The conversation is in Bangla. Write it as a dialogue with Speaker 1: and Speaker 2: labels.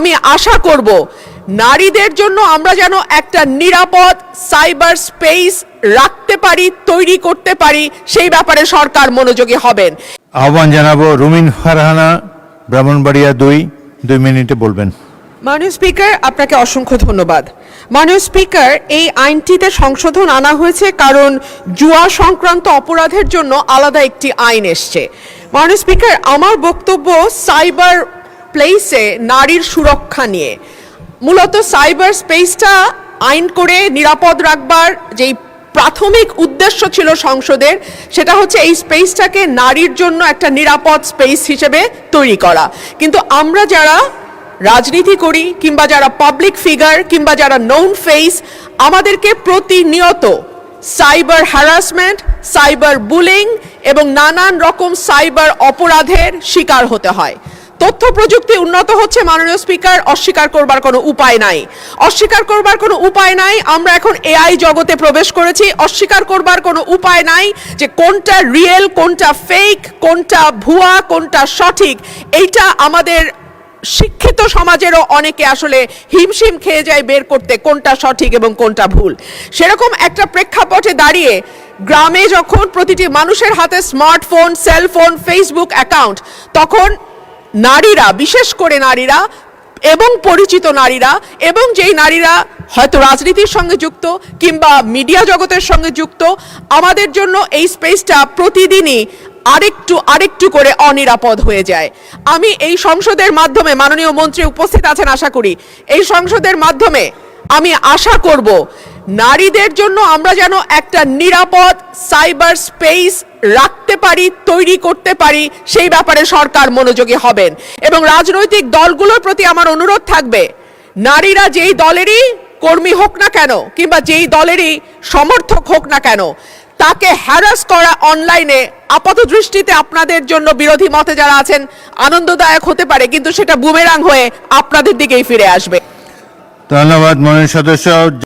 Speaker 1: আমি আশা করব নারীদের জন্য আমরা যেন একটা নিরাপদ সাইবার স্পেস রাখতে পারি, তৈরি করতে পারি, সেই ব্যাপারে সরকার মনোযোগী হবেন।
Speaker 2: আহ্বান জানাবো রুমিন ফারহানা, ব্রাহ্মণবাড়িয়া 2 মিনিটে বলবেন।
Speaker 1: মাননীয় স্পিকার, আপনাকে অসংখ্য ধন্যবাদ। মাননীয় স্পিকার, এই আইনটিতে সংশোধন আনা হয়েছে কারণ জুয়া সংক্রান্ত অপরাধের জন্য আলাদা একটি আইন এসছে। মাননীয় স্পিকার, আমার বক্তব্য সাইবার প্লেসে নারীর সুরক্ষা নিয়ে। মূলত সাইবার স্পেসটা আইন করে নিরাপদ রাখবার যেই প্রাথমিক উদ্দেশ্য ছিল সংসদের, সেটা হচ্ছে এই স্পেসটাকে নারীর জন্য একটা নিরাপদ স্পেস হিসেবে তৈরি করা। কিন্তু আমরা যারা রাজনীতি করি কিংবা যারা পাবলিক ফিগার কিংবা যারা নোন ফেস, আমাদেরকে প্রতিনিয়ত সাইবার হ্যারাসমেন্ট, সাইবার বুলিং এবং নানান রকম সাইবার অপরাধের শিকার হতে হয়। তথ্য প্রযুক্তি উন্নত হচ্ছে মাননীয় স্পিকার, অস্বীকার করবার কোনো উপায় নাই। অস্বীকার করবার কোনো উপায় নাই। আমরা এখন এআই জগতে প্রবেশ করেছি। অস্বীকার করবার কোনো উপায় নাই যে কোনটা রিয়েল, কোনটা ফেক, কোনটা ভুয়া, কোনটা সঠিক। এইটা আমাদের শিক্ষিত সমাজেরও অনেকে আসলে হিমশিম খেয়ে যায় বের করতে কোনটা সঠিক এবং কোনটা ভুল। সেরকম একটা প্রেক্ষাপটে দাঁড়িয়ে গ্রামে যখন প্রতিটি মানুষের হাতে স্মার্টফোন, সেলফোন, ফেসবুক অ্যাকাউন্ট, তখন নারীরা, বিশেষ করে নারীরা এবং পরিচিত নারীরা এবং যেই নারীরা হয়তো রাজনীতির সঙ্গে যুক্ত কিংবা মিডিয়া জগতের সঙ্গে যুক্ত, আমাদের জন্য এই স্পেসটা প্রতিদিনই আরেকটু করে অনিরাপদ হয়ে যায়। আমি এই সংসদের মাধ্যমে, মাননীয় মন্ত্রী উপস্থিত আছেন আশা করি, এই সংসদের মাধ্যমে আমি আশা করব নারীদের জন্য আমরা যেন একটা নিরাপদ সাইবার স্পেস রাখতে পারি, তৈরি করতে পারি, সেই ব্যাপারে সরকার মনোযোগী হবেন। এবং রাজনৈতিক দলগুলোর প্রতি আমার অনুরোধ থাকবে, নারীরা যেই দলেরই কর্মী হোক না কেন কিংবা যেই দলেরই সমর্থক হোক না কেন, তাকে হ্যারাস করা অনলাইনে আপাত দৃষ্টিতে আপনাদের জন্য, বিরোধী মতে যারা আছেন, আনন্দদায়ক হতে পারে, কিন্তু সেটা বুমেরাং হয়ে আপনাদের দিকেই ফিরে আসবে।
Speaker 2: ধন্যবাদ মাননীয় সদস্য।